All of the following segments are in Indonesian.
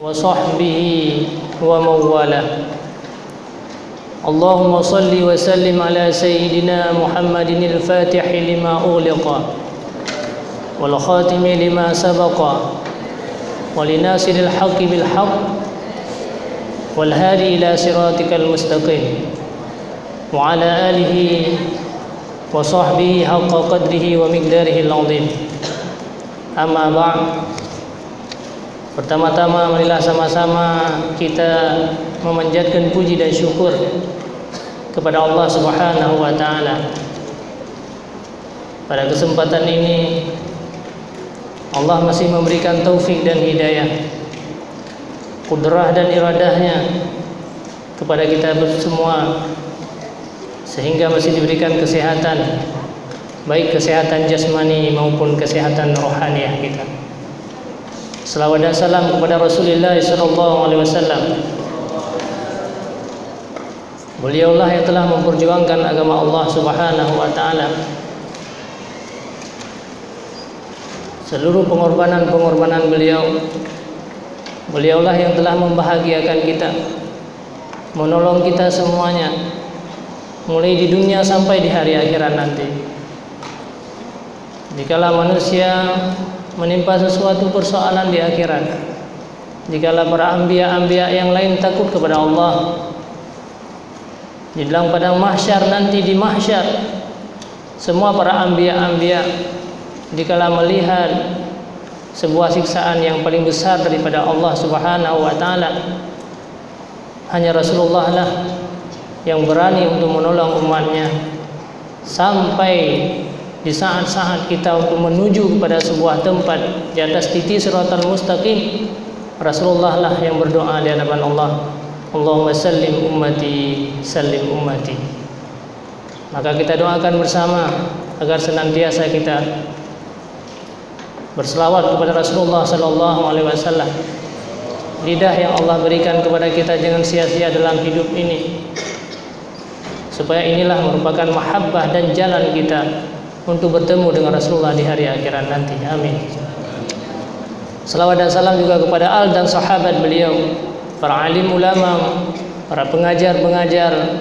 وصحبه ومن والاه. اللهم صل وسلم على سيدنا محمد الفاتح لما أغلق والخاتم لما سبق ولناصر الحق بالحق والهادي إلى صراطك المستقيم وعلى آله وصحبه حق قدره ومقداره العظيم. Amma ba'd. Pertama-tama marilah sama-sama kita memanjatkan puji dan syukur kepada Allah Subhanahu wa taala. Pada kesempatan ini Allah masih memberikan taufik dan hidayah, kudrah dan iradahnya kepada kita semua, sehingga masih diberikan kesehatan, baik kesehatan jasmani maupun kesehatan rohaniah kita. Selawat dan salam kepada Rasulullah SAW. Beliaulah yang telah memperjuangkan agama Allah Subhanahu wa taala. Seluruh pengorbanan beliaulah yang telah membahagiakan kita, menolong kita semuanya, mulai di dunia sampai di hari akhirat nanti. Dikala manusia menimpa sesuatu persoalan di akhirat, dikala para anbiya yang lain takut kepada Allah, di dalam padang mahsyar nanti, di mahsyar semua para anbiya dikala melihat sebuah siksaan yang paling besar daripada Allah Subhanahu wa taala, hanya Rasulullah lah yang berani untuk menolong umatnya sampai di saat-saat kita untuk menuju kepada sebuah tempat di atas titik siratal mustaqim. Rasulullah lah yang berdoa di hadapan Allah, Allahumma sallim ummati, sallim ummati. Maka kita doakan bersama agar senantiasa kita berselawat kepada Rasulullah sallallahu alaihi wasallam. Lidah yang Allah berikan kepada kita jangan sia-sia dalam hidup ini, supaya inilah merupakan mahabbah dan jalan kita untuk bertemu dengan Rasulullah di hari akhirat nanti. Amin. Salawat dan salam juga kepada al dan sahabat beliau, para alim ulama, para pengajar-pengajar.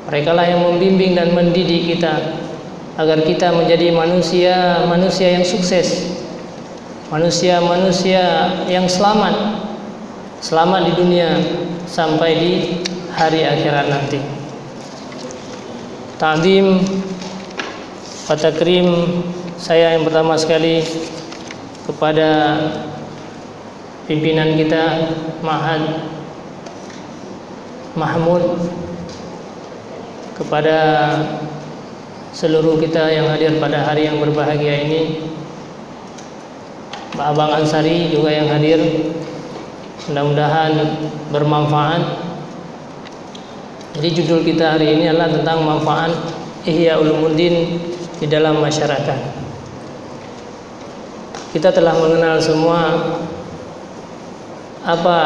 Mereka lah yang membimbing dan mendidik kita agar kita menjadi manusia yang sukses, manusia yang selamat di dunia sampai di hari akhirat nanti. Ta'zim wa takrim saya yang pertama sekali kepada pimpinan kita Ma'had Mahmud, kepada seluruh kita yang hadir pada hari yang berbahagia ini, Pak Abang Ansari juga yang hadir, mudah-mudahan bermanfaat. Jadi judul kita hari ini adalah tentang manfaat Ihya Ulumuddin di dalam masyarakat. Kita telah mengenal semua apa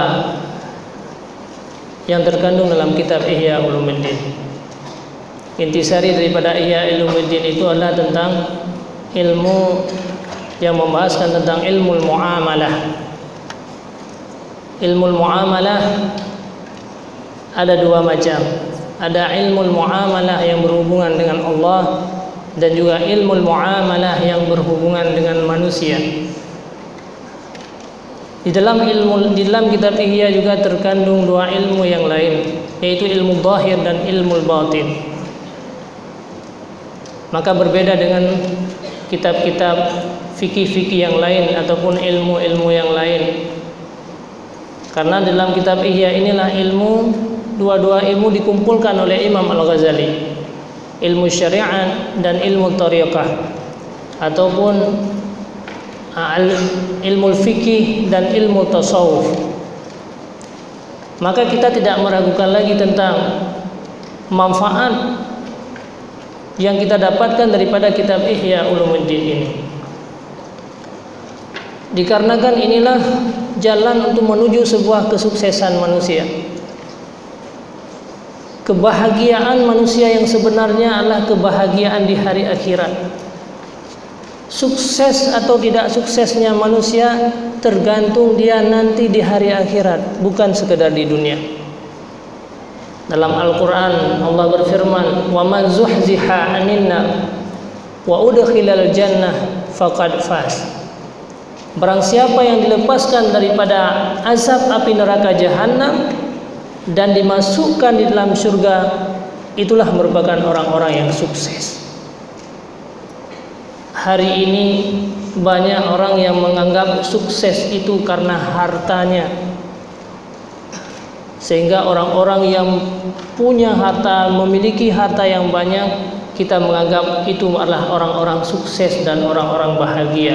yang terkandung dalam kitab Ihya Ulumuddin. Intisari daripada Ihya Ulumuddin itu adalah tentang ilmu yang membahaskan tentang ilmu muamalah. Ilmu muamalah ada dua macam. Ada ilmu muamalah yang berhubungan dengan Allah, dan juga ilmu muamalah yang berhubungan dengan manusia. Di dalam kitab Ihya juga terkandung dua ilmu yang lain, yaitu ilmu zahir dan ilmu batin. Maka berbeda dengan kitab-kitab fikih-fikih yang lain ataupun ilmu-ilmu yang lain. Karena dalam kitab Ihya inilah dua-dua ilmu dikumpulkan oleh Imam Al-Ghazali, ilmu syariat dan ilmu tariqah, ataupun ilmu fikih dan ilmu tasawuf. Maka kita tidak meragukan lagi tentang manfaat yang kita dapatkan daripada kitab Ihya Ulumuddin ini, dikarenakan inilah jalan untuk menuju sebuah kesuksesan manusia. Kebahagiaan manusia yang sebenarnya adalah kebahagiaan di hari akhirat. Sukses atau tidak suksesnya manusia tergantung dia nanti di hari akhirat, bukan sekedar di dunia. Dalam Al-Quran Allah berfirman, "Wa man zuhziha 'anil nar wa udkhilal jannah faqad faz." Barang siapa yang dilepaskan daripada azab api neraka jahanam dan dimasukkan di dalam surga, itulah merupakan orang-orang yang sukses. Hari ini banyak orang yang menganggap sukses itu karena hartanya, sehingga orang-orang yang punya harta, memiliki harta yang banyak, kita menganggap itu adalah orang-orang sukses dan orang-orang bahagia.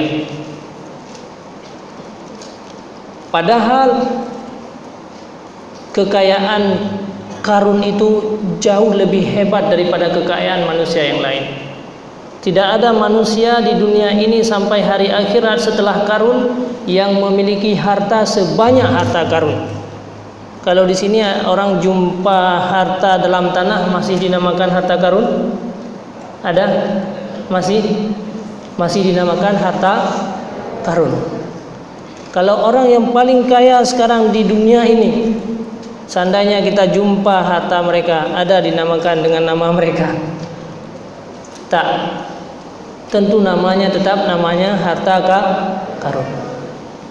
Padahal kekayaan Qarun itu jauh lebih hebat daripada kekayaan manusia yang lain. Tidak ada manusia di dunia ini sampai hari akhirat setelah Qarun yang memiliki harta sebanyak harta Qarun. Kalau di sini orang jumpa harta dalam tanah masih dinamakan harta Qarun? Ada? Masih dinamakan harta Qarun. Kalau orang yang paling kaya sekarang di dunia ini, seandainya kita jumpa harta mereka, ada dinamakan dengan nama mereka? Tak. Tentu namanya tetap namanya harta Qarun.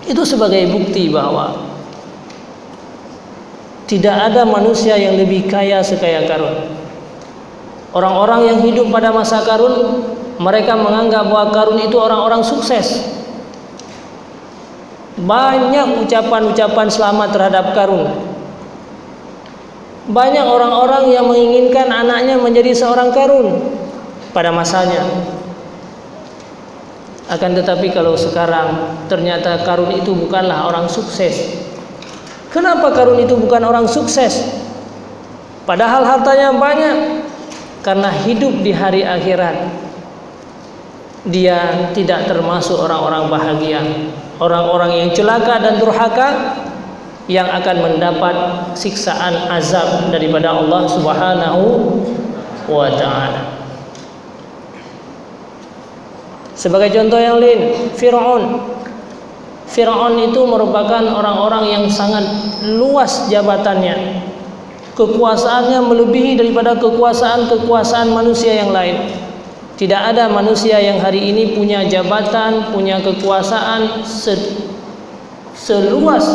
Itu sebagai bukti bahwa tidak ada manusia yang lebih kaya sekaya Qarun. Orang-orang yang hidup pada masa Qarun, mereka menganggap bahwa Qarun itu orang-orang sukses. Banyak ucapan-ucapan selamat terhadap Qarun. Banyak orang-orang yang menginginkan anaknya menjadi seorang Qarun pada masanya. Akan tetapi kalau sekarang ternyata Qarun itu bukanlah orang sukses. Kenapa Qarun itu bukan orang sukses? Padahal hartanya banyak. Karena hidup di hari akhirat, dia tidak termasuk orang-orang bahagia, orang-orang yang celaka dan durhaka yang akan mendapat siksaan azab daripada Allah Subhanahu wa ta'ala. Sebagai contoh yang lain, Fir'aun itu merupakan orang-orang yang sangat luas jabatannya. Kekuasaannya melebihi daripada kekuasaan manusia yang lain. Tidak ada manusia yang hari ini punya jabatan, punya kekuasaan seluas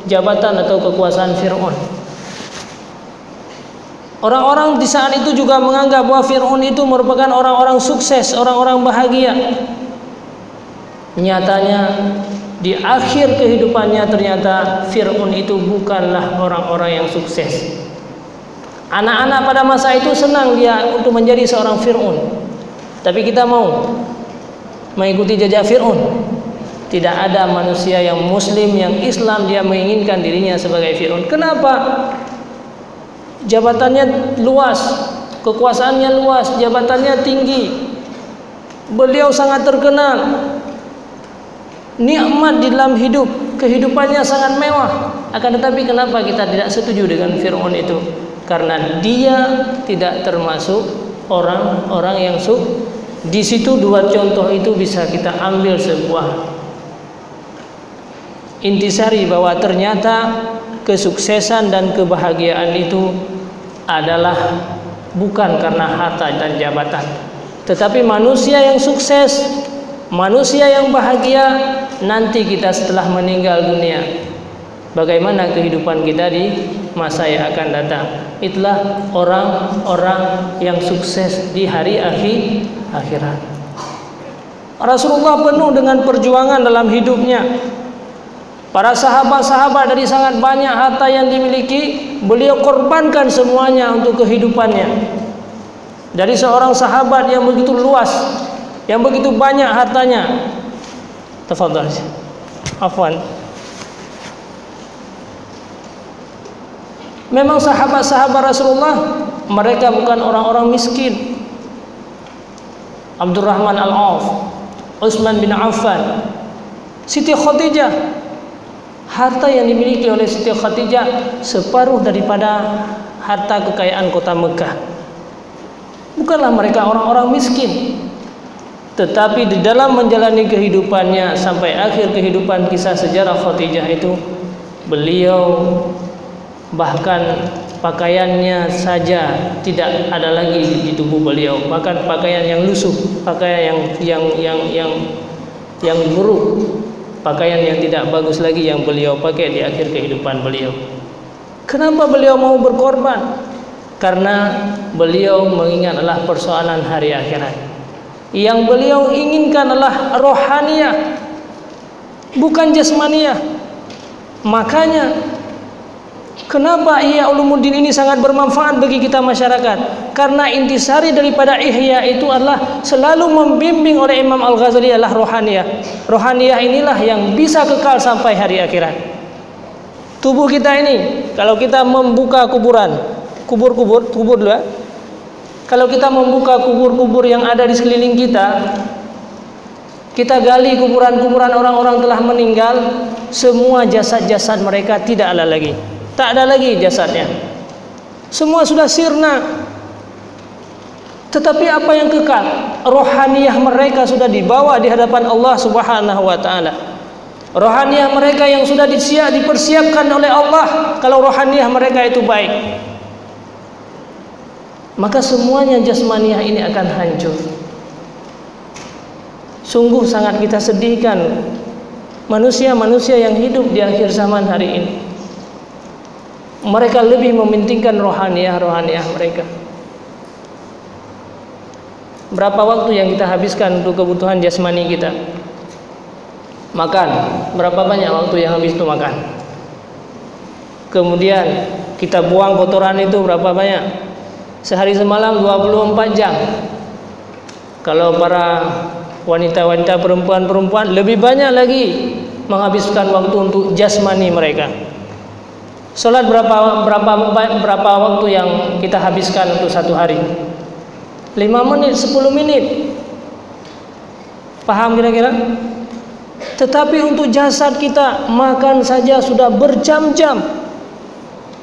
jabatan atau kekuasaan Fir'aun. Orang-orang di saat itu juga menganggap bahwa Fir'aun itu merupakan orang-orang sukses, orang-orang bahagia. Nyatanya di akhir kehidupannya ternyata Fir'aun itu bukanlah orang-orang yang sukses. Anak-anak pada masa itu senang dia untuk menjadi seorang Fir'aun. Tapi kita mau mengikuti jejak Fir'aun? Tidak ada manusia yang muslim, yang Islam dia menginginkan dirinya sebagai Fir'aun. Kenapa? Jabatannya luas, kekuasaannya luas, jabatannya tinggi. Beliau sangat terkenal. Nikmat di dalam hidup, kehidupannya sangat mewah. Akan tetapi kenapa kita tidak setuju dengan Fir'aun itu? Karena dia tidak termasuk orang-orang yang di situ dua contoh itu bisa kita ambil sebuah intisari bahwa ternyata kesuksesan dan kebahagiaan itu adalah bukan karena harta dan jabatan, tetapi manusia yang sukses, manusia yang bahagia nanti kita setelah meninggal dunia, bagaimana kehidupan kita di masa yang akan datang. Itulah orang-orang yang sukses di hari akhirat. Rasulullah penuh dengan perjuangan dalam hidupnya. Para sahabat-sahabat dari sangat banyak harta yang dimiliki, beliau korbankan semuanya untuk kehidupannya. Dari seorang sahabat yang begitu luas, yang begitu banyak hartanya. Tafadhal. Afwan. Memang sahabat-sahabat Rasulullah mereka bukan orang-orang miskin. Abdurrahman Al-Auf, Utsman bin Affan, Siti Khadijah, harta yang dimiliki oleh Siti Khadijah separuh daripada harta kekayaan kota Mekah. Bukanlah mereka orang-orang miskin, tetapi di dalam menjalani kehidupannya sampai akhir kehidupan, kisah sejarah Khadijah itu, beliau bahkan pakaiannya saja tidak ada lagi di tubuh beliau, bahkan pakaian yang lusuh, pakaian yang buruk, pakaian yang tidak bagus lagi yang beliau pakai di akhir kehidupan beliau. Kenapa beliau mau berkorban? Karena beliau mengingatlah persoalan hari akhirat. Yang beliau inginkan adalah rohaniyah, bukan jasmaniyah. Makanya kenapa Ihya Ulumuddin ini sangat bermanfaat bagi kita masyarakat? Karena intisari daripada Ihya itu adalah selalu membimbing oleh Imam Al-Ghazali adalah rohaniyah. Rohaniyah inilah yang bisa kekal sampai hari akhirat. Tubuh kita ini, kalau kita membuka kuburan, kubur dulu ya. Kalau kita membuka kubur-kubur yang ada di sekeliling kita, kita gali kuburan-kuburan orang-orang telah meninggal, semua jasad-jasad mereka tidak ada lagi. Tak ada lagi jasadnya. Semua sudah sirna. Tetapi apa yang kekal? Rohaniyah mereka sudah dibawa di hadapan Allah Subhanahu wa taala. Rohaniyah mereka yang sudah dipersiapkan oleh Allah, kalau rohaniyah mereka itu baik, maka semuanya jasmaniyah ini akan hancur. Sungguh sangat kita sedihkan manusia-manusia yang hidup di akhir zaman hari ini. Mereka lebih mementingkan rohaniyah mereka. Berapa waktu yang kita habiskan untuk kebutuhan jasmani kita? Makan. Berapa banyak waktu yang habis itu makan? Kemudian kita buang kotoran itu berapa banyak? Sehari semalam 24 jam. Kalau para wanita-wanita, perempuan-perempuan lebih banyak lagi menghabiskan waktu untuk jasmani mereka. Salat berapa waktu yang kita habiskan untuk satu hari? 5 menit, 10 menit. Paham kira-kira? Tetapi untuk jasad kita, makan saja sudah berjam-jam.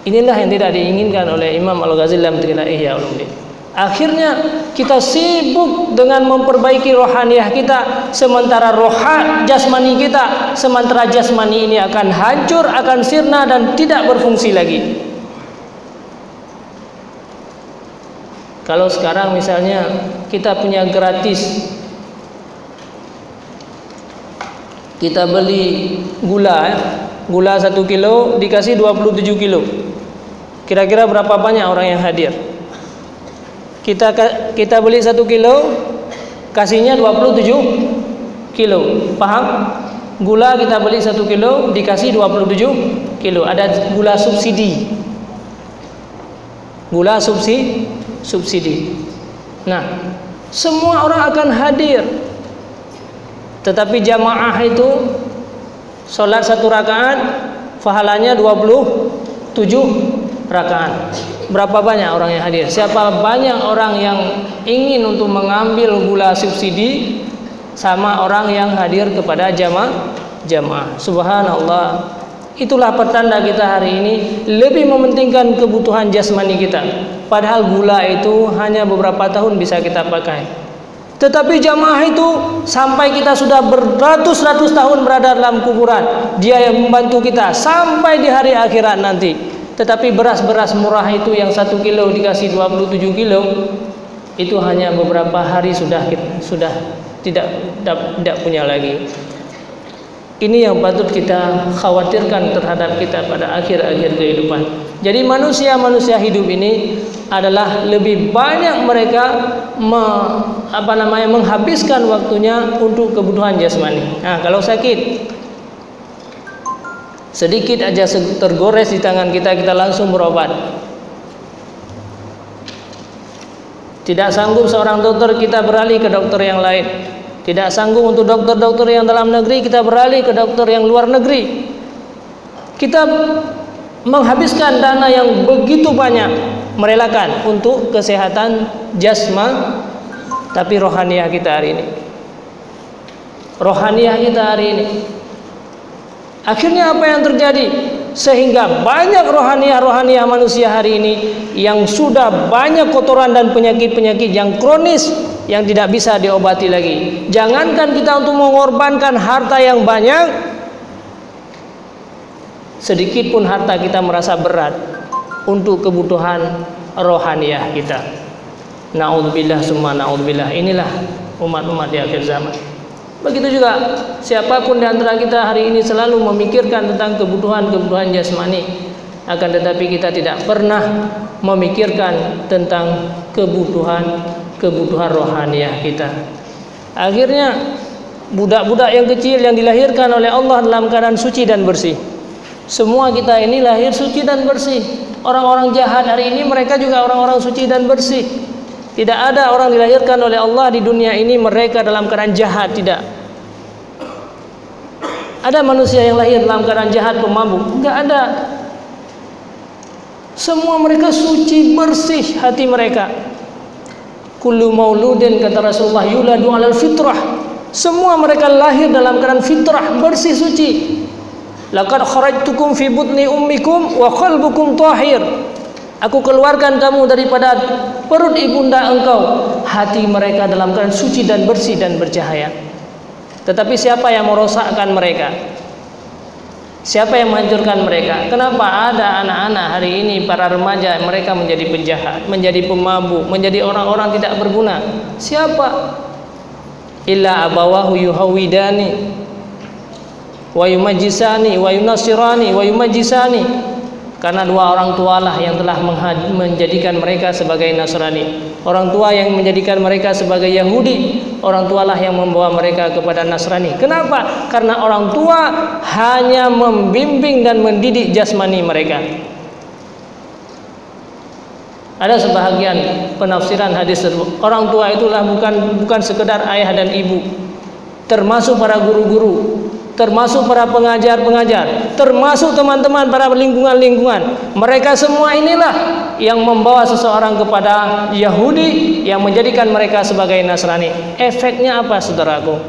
Inilah yang tidak diinginkan oleh Imam Al-Ghazali dalam kitab Ihya Ulumuddin. Akhirnya kita sibuk dengan memperbaiki rohaniyah kita, sementara jasmani kita, sementara jasmani ini akan hancur, akan sirna dan tidak berfungsi lagi. Kalau sekarang misalnya kita punya gratis, kita beli gula 1 kilo dikasih 27 kilo. Kira-kira berapa banyak orang yang hadir? Kita beli 1 kilo, kasihnya 27 kilo. Paham? Gula kita beli 1 kilo, dikasih 27 kilo. Ada gula subsidi. Gula subsidi. Nah, semua orang akan hadir. Tetapi jamaah itu sholat 1 rakaat, pahalanya 27 rakaat. Berapa banyak orang yang hadir? Siapa banyak orang yang ingin untuk mengambil gula subsidi sama orang yang hadir kepada jamaah. Subhanallah. Itulah pertanda kita hari ini lebih mementingkan kebutuhan jasmani kita. Padahal gula itu hanya beberapa tahun bisa kita pakai. Tetapi jamaah itu sampai kita sudah beratus-ratus tahun berada dalam kuburan, dia yang membantu kita sampai di hari akhirat nanti. Tetapi beras-beras murah itu yang 1 kilo dikasih 27 kilo, itu hanya beberapa hari sudah tidak punya lagi. Ini yang patut kita khawatirkan terhadap kita pada akhir-akhir kehidupan. Jadi manusia hidup ini adalah lebih banyak mereka menghabiskan waktunya untuk kebutuhan jasmani. Nah, kalau sakit sedikit aja tergores di tangan kita langsung berobat. Tidak sanggup seorang dokter, kita beralih ke dokter yang lain. Tidak sanggup untuk dokter-dokter yang dalam negeri, kita beralih ke dokter yang luar negeri. Kita menghabiskan dana yang begitu banyak, merelakan untuk kesehatan jasma, tapi rohaniyah kita hari ini. Rohaniyah kita hari ini Akhirnya apa yang terjadi? Sehingga banyak rohaniah manusia hari ini yang sudah banyak kotoran dan penyakit-penyakit yang kronis yang tidak bisa diobati lagi. Jangankan kita untuk mengorbankan harta yang banyak, sedikit pun harta kita merasa berat untuk kebutuhan rohaniah kita. Na'udzubillah summa na'udzubillah. Inilah umat-umat di akhir zaman. Begitu juga siapapun di antara kita hari ini selalu memikirkan tentang kebutuhan-kebutuhan jasmani, akan tetapi kita tidak pernah memikirkan tentang kebutuhan rohaniah kita. Akhirnya budak-budak yang kecil yang dilahirkan oleh Allah dalam keadaan suci dan bersih. Semua kita ini lahir suci dan bersih. Orang-orang jahat hari ini mereka juga orang-orang suci dan bersih. Tidak ada orang dilahirkan oleh Allah di dunia ini mereka dalam keadaan jahat, tidak. Ada manusia yang lahir dalam keadaan jahat, pemabuk? Enggak ada. Semua mereka suci, bersih hati mereka. Kullu mauludin, kata Rasulullah, yuladu alal fitrah. Semua mereka lahir dalam keadaan fitrah, bersih, suci. Laqad kharajtukum fi butni ummikum wa qalbukum tahir. Aku keluarkan kamu daripada perut ibunda engkau, hati mereka dalam keadaan suci dan bersih dan bercahaya. Tetapi siapa yang merosakkan mereka? Siapa yang menghancurkan mereka? Kenapa ada anak-anak hari ini, para remaja, mereka menjadi penjahat, menjadi pemabuk, menjadi orang-orang tidak berguna? Siapa? Illa abawahu yuhawidani wa yumajjisani wa yunasirani wa yumajjisani. Karena dua orang tualah yang telah menjadikan mereka sebagai Nasrani. Orang tua yang menjadikan mereka sebagai Yahudi, orang tualah yang membawa mereka kepada Nasrani. Kenapa? Karena orang tua hanya membimbing dan mendidik jasmani mereka. Ada sebahagian penafsiran hadis tersebut. Orang tua itulah bukan sekedar ayah dan ibu, termasuk para guru-guru, termasuk para pengajar-pengajar, termasuk teman-teman para lingkungan-lingkungan. Mereka semua inilah yang membawa seseorang kepada Yahudi, yang menjadikan mereka sebagai Nasrani. Efeknya apa, saudaraku?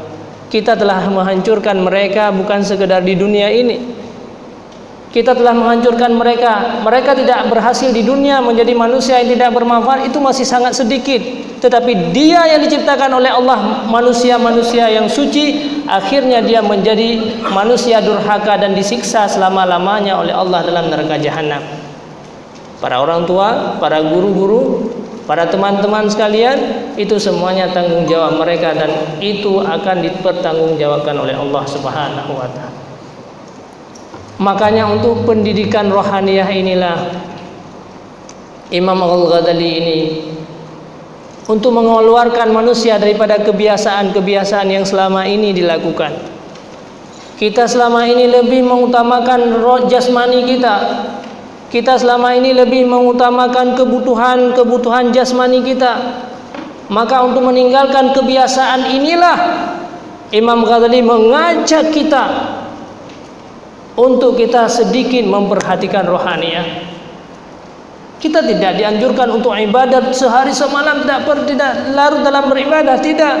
Kita telah menghancurkan mereka bukan sekedar di dunia ini. Kita telah menghancurkan mereka. Mereka tidak berhasil di dunia menjadi manusia yang tidak bermanfaat, itu masih sangat sedikit. Tetapi dia yang diciptakan oleh Allah, manusia-manusia yang suci, akhirnya dia menjadi manusia durhaka dan disiksa selama-lamanya oleh Allah dalam neraka jahanam. Para orang tua, para guru-guru, para teman-teman sekalian, itu semuanya tanggung jawab mereka dan itu akan dipertanggungjawabkan oleh Allah Subhanahu wa taala. Makanya untuk pendidikan rohaniah inilah Imam Al-Ghazali ini untuk mengeluarkan manusia daripada kebiasaan-kebiasaan yang selama ini dilakukan. Kita selama ini lebih mengutamakan roh jasmani kita. Kita selama ini lebih mengutamakan kebutuhan jasmani kita. Maka untuk meninggalkan kebiasaan inilah Imam Ghazali mengajak kita untuk kita sedikit memperhatikan rohaniah. Kita tidak dianjurkan untuk ibadat sehari semalam tidak larut dalam beribadah, tidak.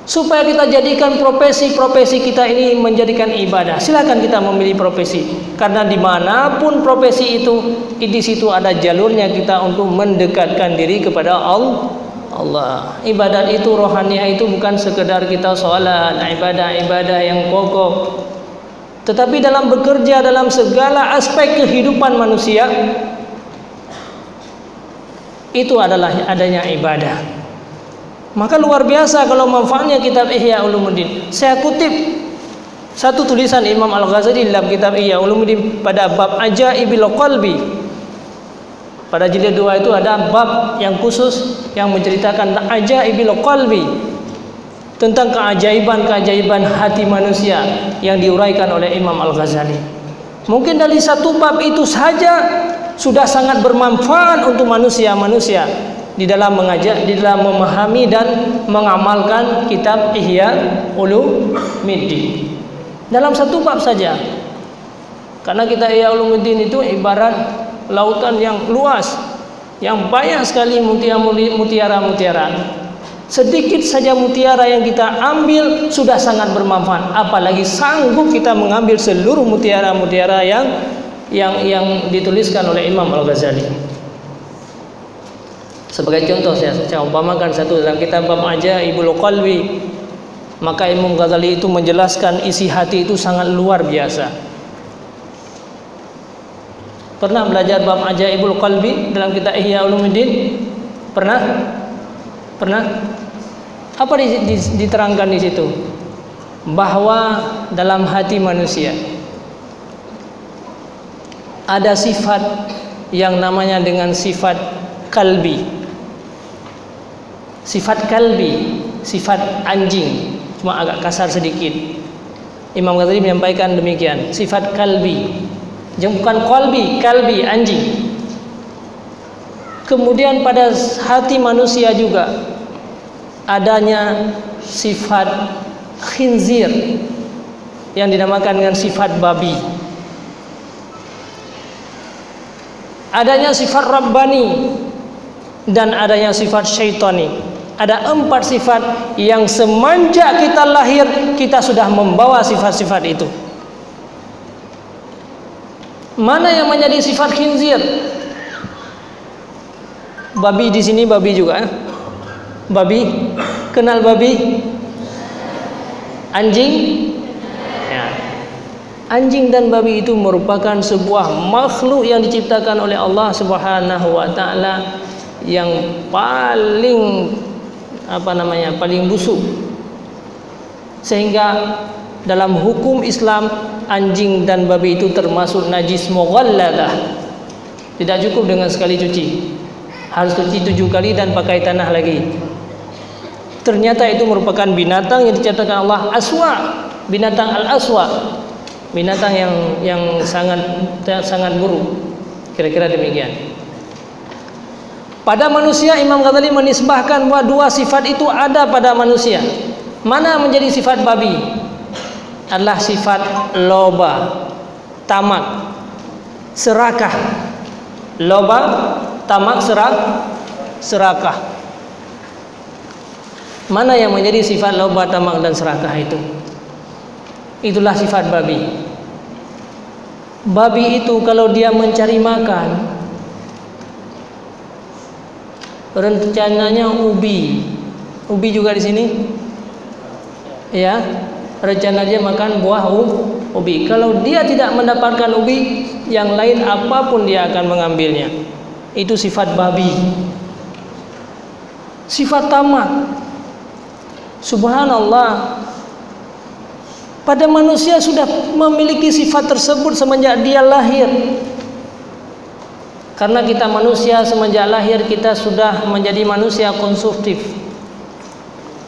Supaya kita jadikan profesi kita ini menjadikan ibadah. Silakan kita memilih profesi, karena dimanapun profesi itu, di situ ada jalurnya kita untuk mendekatkan diri kepada Allah. Ibadat itu, rohaniah itu bukan sekedar kita sholat, ibadah yang pokok, tetapi dalam bekerja dalam segala aspek kehidupan manusia itu adalah adanya ibadah. Maka luar biasa kalau manfaatnya kitab Ihya Ulumuddin. Saya kutip satu tulisan Imam Al-Ghazali dalam kitab Ihya Ulumuddin pada bab Ajaibil Qalbi. Pada jilid 2 itu ada bab yang khusus yang menceritakan tentang Ajaibil Qalbi, tentang keajaiban-keajaiban hati manusia yang diuraikan oleh Imam Al-Ghazali. Mungkin dari satu bab itu saja sudah sangat bermanfaat untuk manusia-manusia di dalam memahami dan mengamalkan kitab Ihya Ulumuddin. Dalam satu bab saja. Karena kitab Ihya Ulumuddin itu ibarat lautan yang luas, yang banyak sekali mutiara-mutiara. Sedikit saja mutiara yang kita ambil sudah sangat bermanfaat, apalagi sanggup kita mengambil seluruh mutiara-mutiara yang dituliskan oleh Imam Al-Ghazali. Sebagai contoh saya umpamakan satu dalam kitab Bab Ajaibul Qalbi, maka Imam Ghazali itu menjelaskan isi hati itu sangat luar biasa. Pernah belajar Bab Ajaibul Qalbi dalam kitab Ihya Ulumuddin? Pernah? Apa diterangkan di situ? Bahwa dalam hati manusia ada sifat yang namanya dengan sifat kalbi. Sifat kalbi, sifat anjing, cuma agak kasar sedikit. Imam Ghazali menyampaikan demikian, sifat kalbi. Bukan kalbi, kalbi anjing. Kemudian pada hati manusia juga adanya sifat khinzir yang dinamakan dengan sifat babi. Adanya sifat rabbani dan adanya sifat syaitani. Ada 4 sifat yang semenjak kita lahir kita sudah membawa sifat-sifat itu. Mana yang menjadi sifat khinzir? Babi di sini babi juga. Babi, kenal babi? Anjing? Ya. Anjing dan babi itu merupakan sebuah makhluk yang diciptakan oleh Allah Subhanahu wa taala yang paling paling busuk. Sehingga dalam hukum Islam anjing dan babi itu termasuk najis mughalladah. Tidak cukup dengan sekali cuci, harus cuci 7 kali dan pakai tanah lagi. Ternyata itu merupakan binatang yang diciptakan Allah, aswa, binatang al-aswa, binatang yang sangat buruk. Kira-kira demikian. Pada manusia Imam Ghazali menisbahkan bahwa 2 sifat itu ada pada manusia. Mana menjadi sifat babi? Adalah sifat loba, tamak, serakah. Loba, tamak, serakah. Mana yang menjadi sifat loba, tamak dan serakah itu? Itulah sifat babi. Babi itu kalau dia mencari makan, rencananya ubi juga di sini, ya. Rencana dia makan buah ubi. Kalau dia tidak mendapatkan ubi, yang lain apapun dia akan mengambilnya. Itu sifat babi. Sifat tamak. Subhanallah. Pada manusia sudah memiliki sifat tersebut semenjak dia lahir. Karena kita manusia semenjak lahir kita sudah menjadi manusia konsumtif.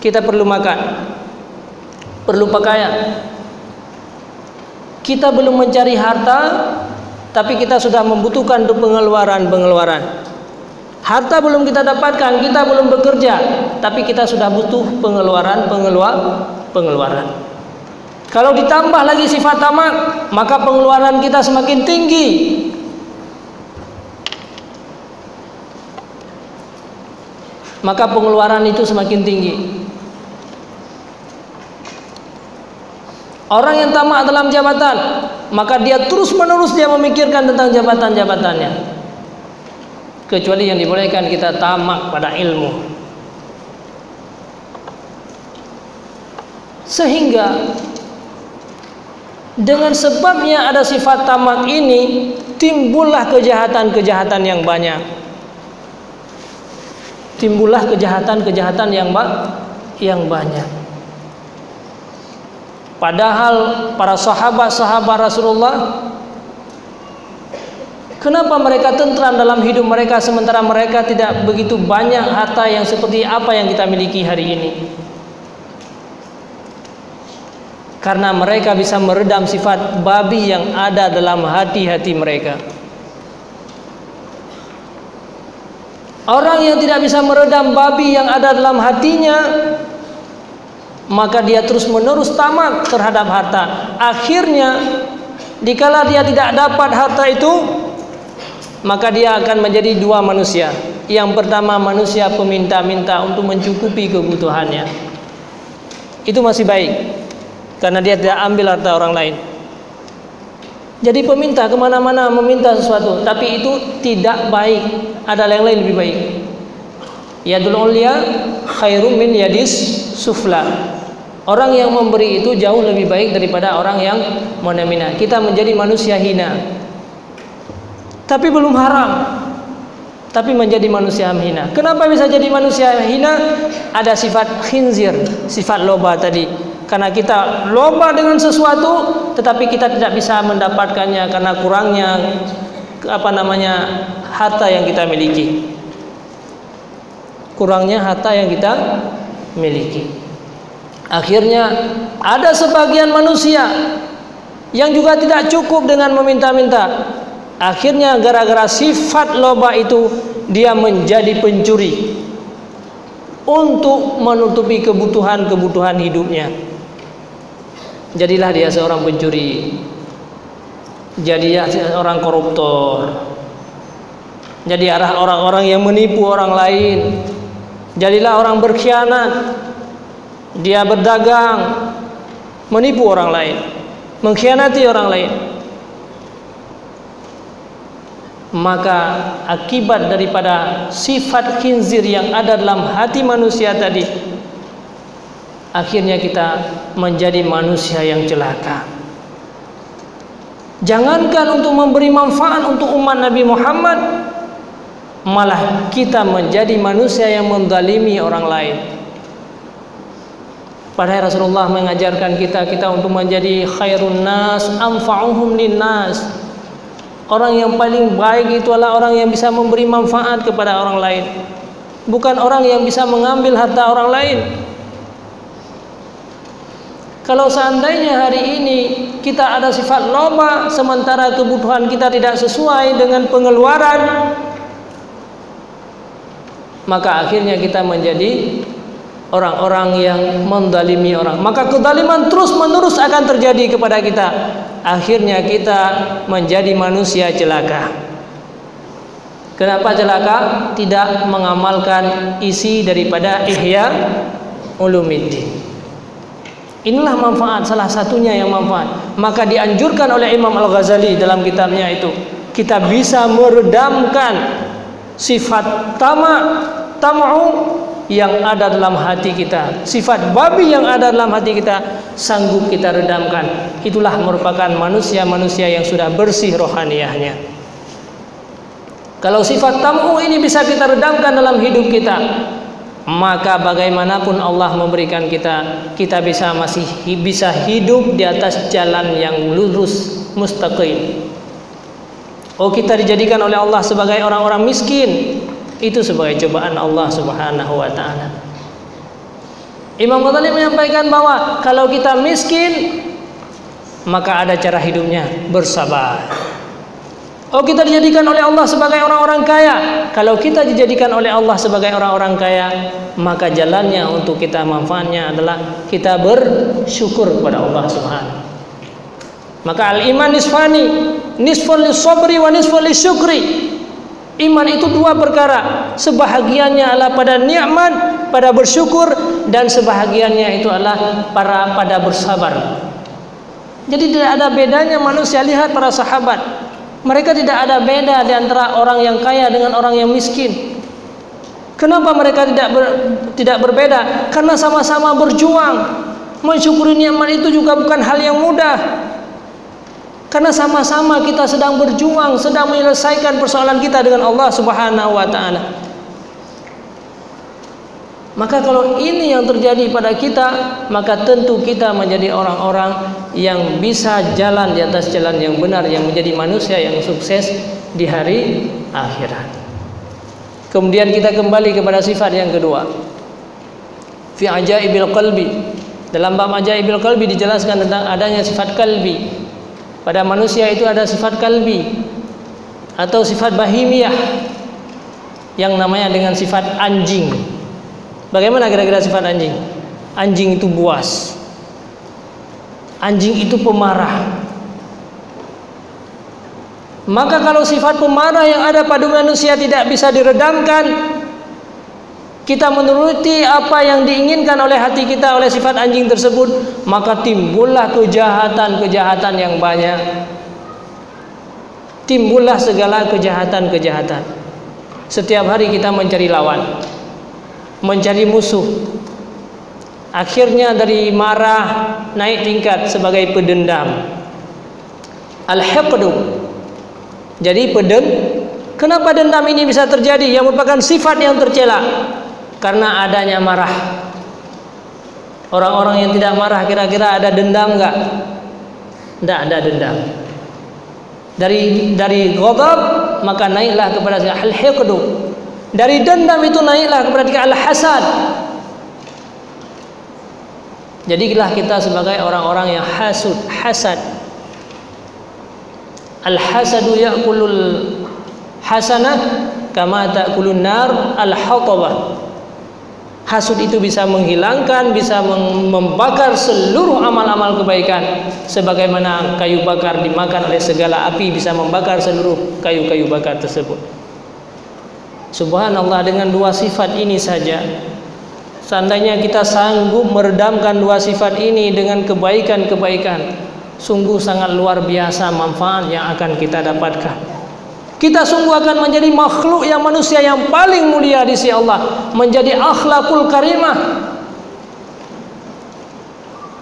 Kita perlu makan, perlu pakaian. Kita belum mencari harta, tapi kita sudah membutuhkan untuk pengeluaran. Harta belum kita dapatkan, kita belum bekerja, tapi kita sudah butuh pengeluaran. Kalau ditambah lagi sifat tamak, maka pengeluaran kita semakin tinggi. Maka pengeluaran itu semakin tinggi. Orang yang tamak dalam jabatan, maka dia terus-menerus dia memikirkan tentang jabatan-jabatannya. Kecuali yang dibolehkan kita tamak pada ilmu. Sehingga dengan sebabnya ada sifat tamak ini, timbullah kejahatan-kejahatan yang banyak. Timbullah kejahatan-kejahatan yang banyak. Padahal para sahabat-sahabat Rasulullah, kenapa mereka tentram dalam hidup mereka sementara mereka tidak begitu banyak harta yang seperti apa yang kita miliki hari ini? Karena mereka bisa meredam sifat babi yang ada dalam hati-hati mereka. Orang yang tidak bisa meredam babi yang ada dalam hatinya, maka dia terus-menerus tamak terhadap harta. Akhirnya, dikala dia tidak dapat harta itu, maka dia akan menjadi 2 manusia. Yang pertama, manusia peminta-minta untuk mencukupi kebutuhannya. Itu masih baik, karena dia tidak ambil harta orang lain. Jadi peminta kemana-mana meminta sesuatu, tapi itu tidak baik. Ada yang lain lebih baik. Yadul ulya khairum min yadis sufla. Orang yang memberi itu jauh lebih baik daripada orang yang meminta. Kita menjadi manusia hina, tapi belum haram, tapi menjadi manusia hina. Kenapa bisa jadi manusia hina? Ada sifat khinzir, sifat loba tadi. Karena kita loba dengan sesuatu, tetapi kita tidak bisa mendapatkannya karena kurangnya harta yang kita miliki. Kurangnya harta yang kita miliki. Akhirnya ada sebagian manusia yang juga tidak cukup dengan meminta-minta. Akhirnya gara-gara sifat loba itu dia menjadi pencuri untuk menutupi kebutuhan hidupnya. Jadilah dia seorang pencuri, jadilah seorang koruptor, jadi orang-orang yang menipu orang lain. Jadilah orang berkhianat, dia berdagang, menipu orang lain, mengkhianati orang lain. Maka akibat daripada sifat khinzir yang ada dalam hati manusia tadi, akhirnya kita menjadi manusia yang celaka. Jangankan untuk memberi manfaat untuk umat Nabi Muhammad, malah kita menjadi manusia yang menzalimi orang lain. Padahal Rasulullah mengajarkan kita untuk menjadi khairun nas anfa'uhum linnas. Orang yang paling baik itu adalah orang yang bisa memberi manfaat kepada orang lain, bukan orang yang bisa mengambil harta orang lain. Kalau seandainya hari ini kita ada sifat loba, sementara kebutuhan kita tidak sesuai dengan pengeluaran, maka akhirnya kita menjadi orang-orang yang menzalimi orang. Maka kezaliman terus menerus akan terjadi kepada kita. Akhirnya kita menjadi manusia celaka. Kenapa celaka? Tidak mengamalkan isi daripada Ihya Ulumuddin. Inilah manfaat, salah satunya yang manfaat. Maka dianjurkan oleh Imam Al-Ghazali dalam kitabnya itu, kita bisa meredamkan sifat tama'u yang ada dalam hati kita, sifat babi yang ada dalam hati kita, sanggup kita redamkan. Itulah merupakan manusia-manusia yang sudah bersih rohaniyahnya. Kalau sifat tamu ini bisa kita redamkan dalam hidup kita, maka bagaimanapun Allah memberikan kita masih bisa hidup di atas jalan yang lurus mustaqim. Oh, kita dijadikan oleh Allah sebagai orang-orang miskin, itu sebagai cobaan Allah Subhanahu wa taala. Imam Ghazali menyampaikan bahwa kalau kita miskin, maka ada cara hidupnya, bersabar. Oh, kita dijadikan oleh Allah sebagai orang-orang kaya. Kalau kita dijadikan oleh Allah sebagai orang-orang kaya, maka jalannya untuk kita manfaatnya adalah kita bersyukur kepada Allah Subhanahu. Maka al-iman nisfani, nisfun lis-sabri wa nisfun lis-syukri. Iman itu dua perkara, sebahagiannya adalah pada nikmat, pada bersyukur, dan sebahagiannya itu adalah pada bersabar. Jadi tidak ada bedanya manusia. Lihat para sahabat, mereka tidak ada beda di antara orang yang kaya dengan orang yang miskin. Kenapa mereka tidak berbeda? Karena sama-sama berjuang. Mensyukuri nikmat itu juga bukan hal yang mudah. Karena sama-sama kita sedang berjuang, sedang menyelesaikan persoalan kita dengan Allah Subhanahu wa taala. Maka kalau ini yang terjadi pada kita, maka tentu kita menjadi orang-orang yang bisa jalan di atas jalan yang benar, yang menjadi manusia yang sukses di hari akhirat. Kemudian kita kembali kepada sifat yang kedua. Fi ajaibil qalbi. Dalam bab ajaibil qalbi dijelaskan tentang adanya sifat kalbi. Pada manusia itu ada sifat kalbi atau sifat bahimiyah yang namanya dengan sifat anjing. Bagaimana kira-kira sifat anjing? Anjing itu buas. Anjing itu pemarah. Maka kalau sifat pemarah yang ada pada manusia tidak bisa diredamkan, kita menuruti apa yang diinginkan oleh hati kita oleh sifat anjing tersebut, maka timbullah kejahatan-kejahatan yang banyak. Timbullah segala kejahatan-kejahatan. Setiap hari kita mencari lawan, mencari musuh. Akhirnya dari marah naik tingkat sebagai pendendam. Al-hiqdu. Jadi kenapa dendam ini bisa terjadi yang merupakan sifat yang tercela? Karena adanya marah. Orang-orang yang tidak marah kira-kira ada dendam enggak? Tidak ada dendam. Dari ghadab maka naiklah kepada al-hiqdu. Dari dendam itu naiklah kepada al-hasad. Jadilah kita sebagai orang-orang yang hasad. Al-hasadu ya'kulul hasanah kama ta'kulun nar al-hatabah. Hasud itu bisa menghilangkan, bisa membakar seluruh amal-amal kebaikan, sebagaimana kayu bakar dimakan oleh segala api bisa membakar seluruh kayu-kayu bakar tersebut. Subhanallah, dengan dua sifat ini saja, seandainya kita sanggup meredamkan dua sifat ini dengan kebaikan-kebaikan, sungguh sangat luar biasa manfaat yang akan kita dapatkan. Kita sungguh akan menjadi makhluk yang manusia yang paling mulia di sisi Allah, menjadi akhlakul karimah.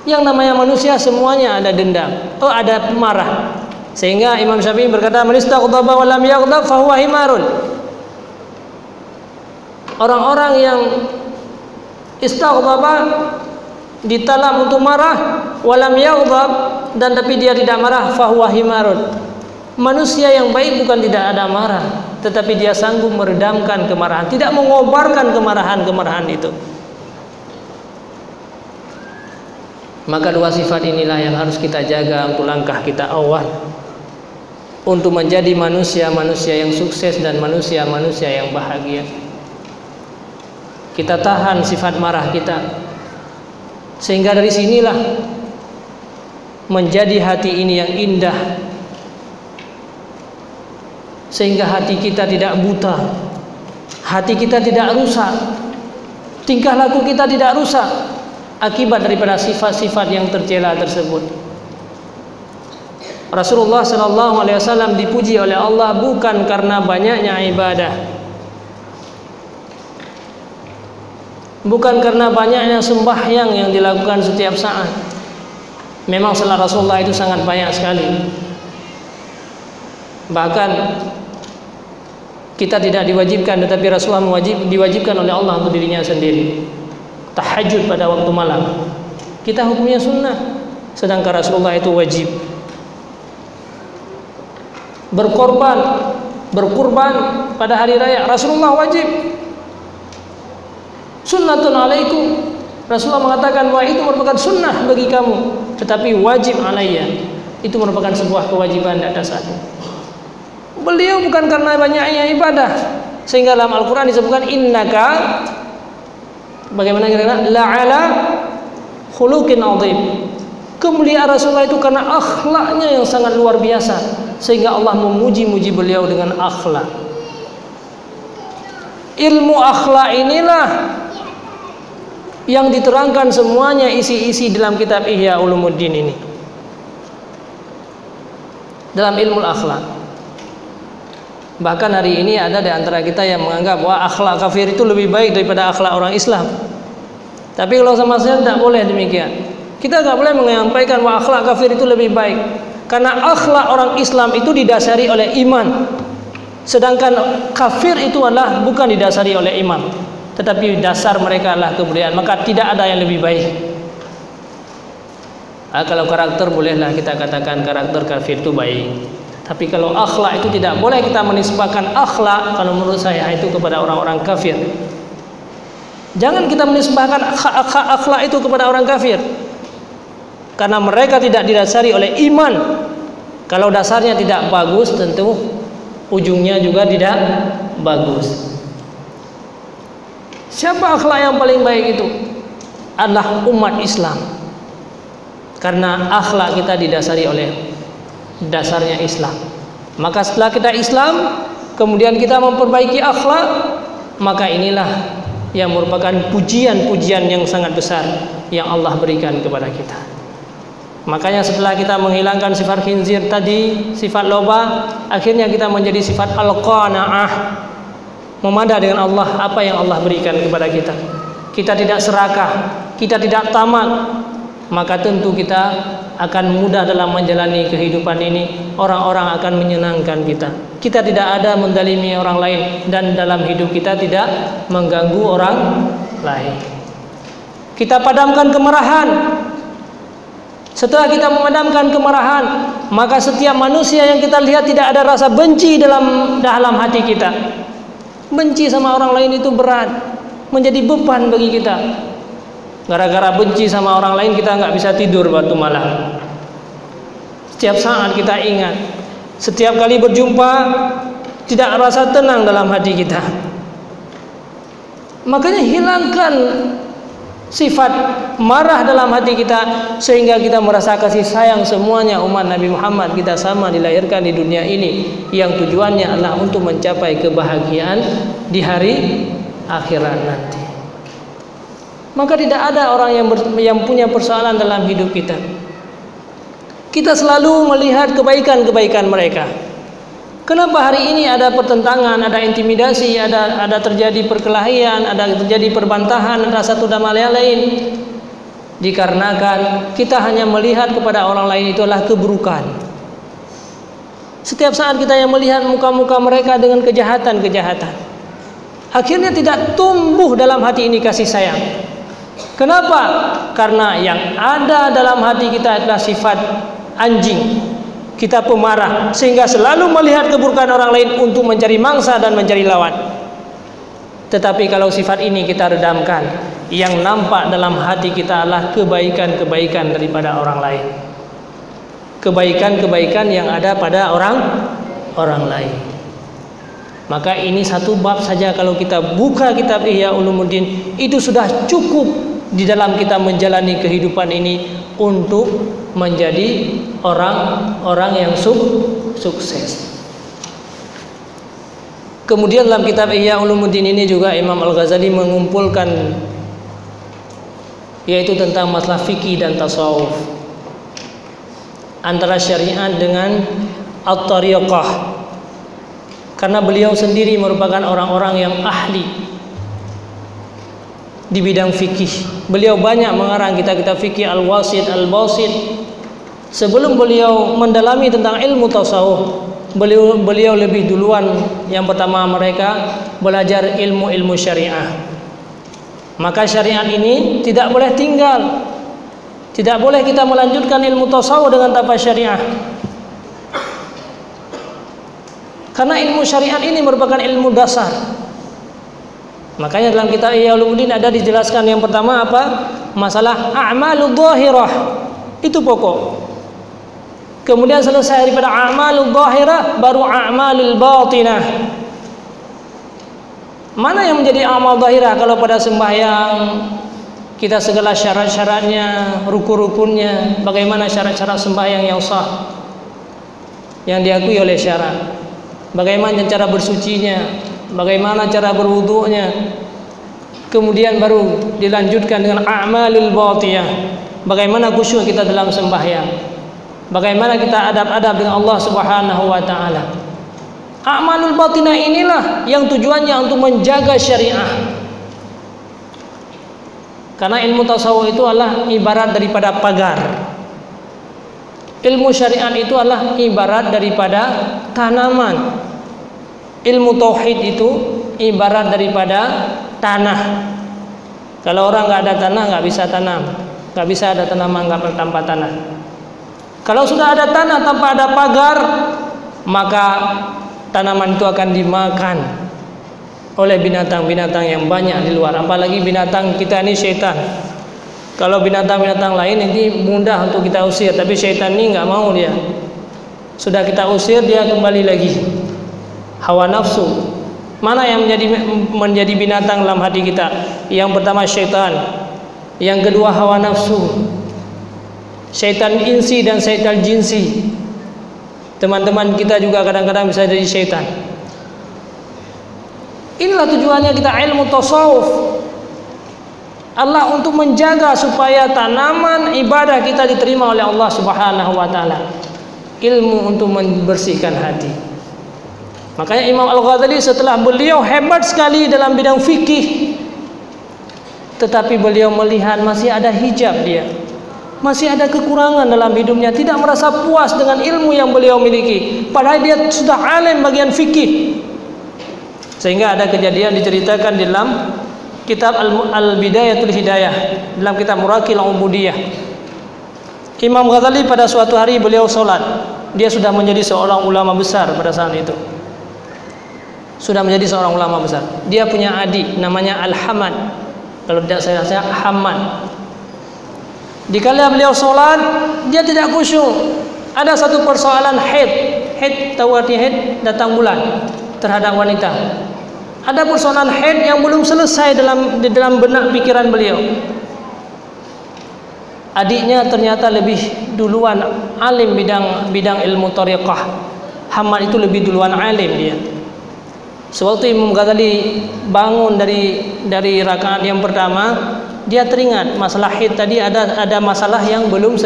Yang namanya manusia semuanya ada dendam, ada marah. Sehingga Imam Syafi'i berkata, "Man istaghdaba wa lam yaghdab fa huwa himarun." Orang-orang yang istaghdaba, ditalam untuk marah, walam yaghdab, dan tapi dia tidak marah, fahuwa himarun. Manusia yang baik bukan tidak ada marah, tetapi dia sanggup meredamkan kemarahan, tidak mengobarkan kemarahan itu. Maka dua sifat inilah yang harus kita jaga untuk langkah kita awal, untuk menjadi manusia-manusia yang sukses dan manusia-manusia yang bahagia. Kita tahan sifat marah kita, sehingga dari sinilah menjadi hati ini yang indah, sehingga hati kita tidak buta, hati kita tidak rusak, tingkah laku kita tidak rusak akibat daripada sifat-sifat yang tercela tersebut. Rasulullah SAW dipuji oleh Allah bukan karena banyaknya ibadah, bukan karena banyaknya sembahyang yang dilakukan setiap saat. Memang salat Rasulullah itu sangat banyak sekali. Bahkan kita tidak diwajibkan, tetapi Rasulullah diwajibkan oleh Allah untuk dirinya sendiri. Tahajud pada waktu malam, kita hukumnya sunnah, sedangkan Rasulullah itu wajib. Berkurban pada hari raya, Rasulullah wajib. Sunnatun alaikum, Rasulullah mengatakan bahwa itu merupakan sunnah bagi kamu, tetapi wajib alayya, itu merupakan sebuah kewajiban di atas aku. Beliau bukan karena banyaknya ibadah, sehingga dalam Al-Quran disebutkan innaka, bagaimana kira-kira, la'ala khuluqin azim. Kemuliaan Rasulullah itu karena akhlaknya yang sangat luar biasa, sehingga Allah memuji-muji beliau dengan akhlak. Ilmu akhlak inilah yang diterangkan semuanya isi-isi dalam kitab Ihya Ulumuddin ini. Dalam ilmu akhlak. Bahkan hari ini ada di antara kita yang menganggap bahwa akhlak kafir itu lebih baik daripada akhlak orang Islam. Tapi kalau sama saya tidak boleh demikian. Kita tidak boleh menyampaikan bahwa akhlak kafir itu lebih baik, karena akhlak orang Islam itu didasari oleh iman, sedangkan kafir itu adalah bukan didasari oleh iman, tetapi dasar mereka adalah kebudayaan. Maka tidak ada yang lebih baik. Kalau karakter bolehlah kita katakan karakter kafir itu baik. Tapi kalau akhlak itu tidak boleh kita menisbahkan akhlak, kalau menurut saya itu kepada orang-orang kafir. Jangan kita menisbahkan akhlak itu kepada orang kafir, karena mereka tidak didasari oleh iman. Kalau dasarnya tidak bagus, tentu ujungnya juga tidak bagus. Siapa akhlak yang paling baik itu? Adalah umat Islam, karena akhlak kita didasari oleh dasarnya Islam. Maka setelah kita Islam, kemudian kita memperbaiki akhlak, maka inilah yang merupakan pujian-pujian yang sangat besar yang Allah berikan kepada kita. Makanya setelah kita menghilangkan sifat khinzir tadi, sifat loba, akhirnya kita menjadi sifat al-qanaah, memandang dengan Allah apa yang Allah berikan kepada kita. Kita tidak serakah, kita tidak tamak, maka tentu kita akan mudah dalam menjalani kehidupan ini. Orang-orang akan menyenangkan kita. Kita tidak ada mendalimi orang lain, dan dalam hidup kita tidak mengganggu orang lain. Kita padamkan kemarahan. Setelah kita memadamkan kemarahan, maka setiap manusia yang kita lihat tidak ada rasa benci dalam hati kita. Benci sama orang lain itu berat, menjadi beban bagi kita. Gara-gara benci sama orang lain kita nggak bisa tidur waktu malam. Setiap saat kita ingat, setiap kali berjumpa tidak rasa tenang dalam hati kita. Makanya hilangkan sifat marah dalam hati kita, sehingga kita merasa kasih sayang semuanya umat Nabi Muhammad. Kita sama dilahirkan di dunia ini, yang tujuannya adalah untuk mencapai kebahagiaan di hari akhirat nanti. Maka tidak ada orang yang punya persoalan dalam hidup kita. Kita selalu melihat kebaikan-kebaikan mereka. Kenapa hari ini ada pertentangan, ada intimidasi, ada terjadi perkelahian, ada terjadi perbantahan antara satu sama lain? Dikarenakan kita hanya melihat kepada orang lain itu adalah keburukan. Setiap saat kita yang melihat muka-muka mereka dengan kejahatan-kejahatan, akhirnya tidak tumbuh dalam hati ini kasih sayang. Kenapa? Karena yang ada dalam hati kita adalah sifat anjing. Kita pemarah, sehingga selalu melihat keburukan orang lain untuk mencari mangsa dan mencari lawan. Tetapi kalau sifat ini kita redamkan, yang nampak dalam hati kita adalah kebaikan-kebaikan daripada orang lain. Kebaikan-kebaikan yang ada pada orang lain. Maka ini satu bab saja kalau kita buka kitab Ihya Ulumuddin, itu sudah cukup di dalam kita menjalani kehidupan ini untuk menjadi orang-orang yang sukses. Kemudian dalam kitab Ihya Ulumuddin ini juga Imam Al-Ghazali mengumpulkan, yaitu tentang masalah fikih dan tasawuf, antara syariat dengan at-tariqah. Karena beliau sendiri merupakan orang-orang yang ahli di bidang fikih. Beliau banyak mengarang kitab-kitab fikih Al-Wasit, Al-Basit. Sebelum beliau mendalami tentang ilmu tasawuf, beliau lebih duluan, yang pertama mereka belajar ilmu-ilmu syariah. Maka syariat ini tidak boleh tinggal. Tidak boleh kita melanjutkan ilmu tasawuf dengan tanpa syariah. Karena ilmu syariat ini merupakan ilmu dasar. Makanya dalam kitab Ihya Ulumuddin ada dijelaskan yang pertama apa? Masalah a'malul zahirah. Itu pokok. Kemudian selesai daripada a'malul zahirah, baru a'malul batinah. Mana yang menjadi amal zahirah? Kalau pada sembahyang kita segala syarat-syaratnya, rukun-rukunnya, bagaimana syarat-syarat sembahyang yang sah, yang diakui oleh syarat. Bagaimana cara bersucinya, bagaimana cara berwudunya. Kemudian baru dilanjutkan dengan a'malul batinah. Bagaimana khusyuk kita dalam sembahyang, bagaimana kita adab-adab dengan Allah Subhanahu wa taala. A'malul batinah inilah yang tujuannya untuk menjaga syariah. Karena ilmu tasawuf itu adalah ibarat daripada pagar. Ilmu syariat itu adalah ibarat daripada tanaman. Ilmu tauhid itu ibarat daripada tanah. Kalau orang nggak ada tanah, nggak bisa tanam, nggak bisa ada tanaman nggak tanpa tanah. Kalau sudah ada tanah tanpa ada pagar, maka tanaman itu akan dimakan oleh binatang-binatang yang banyak di luar. Apalagi binatang kita ini syaitan. Kalau binatang-binatang lain ini mudah untuk kita usir, tapi syaitan ini nggak mau dia. Sudah kita usir, dia kembali lagi. Hawa nafsu. Mana yang menjadi binatang dalam hati kita? Yang pertama syaitan, yang kedua hawa nafsu. Syaitan insi dan syaitan jinsi. Teman-teman kita juga kadang-kadang bisa jadi syaitan. Inilah tujuannya kita ilmu tasawuf. Allah untuk menjaga supaya tanaman ibadah kita diterima oleh Allah Subhanahu wa taala. Ilmu untuk membersihkan hati. Makanya Imam Al-Ghazali setelah beliau hebat sekali dalam bidang fikih, tetapi beliau melihat masih ada hijab dia. Masih ada kekurangan dalam hidupnya, tidak merasa puas dengan ilmu yang beliau miliki. Padahal dia sudah alim bagian fikih. Sehingga ada kejadian diceritakan di dalam kitab Al-Bidayatul Hidayah, dalam kitab Murakil Ubudiyah. Imam Ghazali pada suatu hari beliau sholat. Dia sudah menjadi seorang ulama besar pada saat itu. Sudah menjadi seorang ulama besar. Dia punya adik namanya Al-Hamad. Kalau tidak saya Hamad. Dikala beliau sholat, dia tidak khusyuk. Ada satu persoalan haid. Haid, tahu arti haid? Datang bulan terhadap wanita. Ada persoalan haid yang belum selesai di dalam benak pikiran beliau. Adiknya ternyata lebih duluan alim bidang ilmu thariqah. Hamad itu lebih duluan alim dia. Sewaktu Imam Ghazali bangun dari rakaat yang pertama, dia teringat masalah haid tadi ada masalah yang belum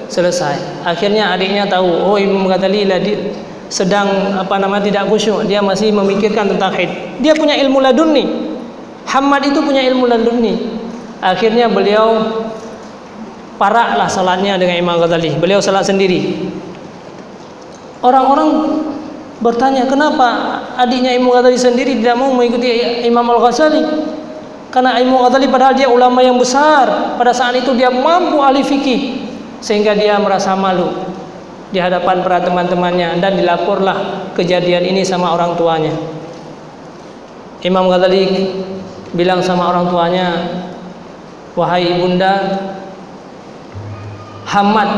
selesai. Akhirnya adiknya tahu, oh Imam Ghazali sedang tidak khusyuk, dia masih memikirkan tentang haid. Dia punya ilmu laduni. Hamad itu punya ilmu laduni. Akhirnya beliau paraklah salatnya dengan Imam Ghazali. Beliau salat sendiri. Orang-orang bertanya, kenapa adiknya Imam Ghazali sendiri tidak mau mengikuti Imam Al-Ghazali? Karena Imam Ghazali padahal dia ulama yang besar. Pada saat itu dia mampu ahli fikih, sehingga dia merasa malu di hadapan para teman-temannya, dan dilaporlah kejadian ini sama orang tuanya. Imam Ghazali bilang sama orang tuanya, wahai ibunda, Hamad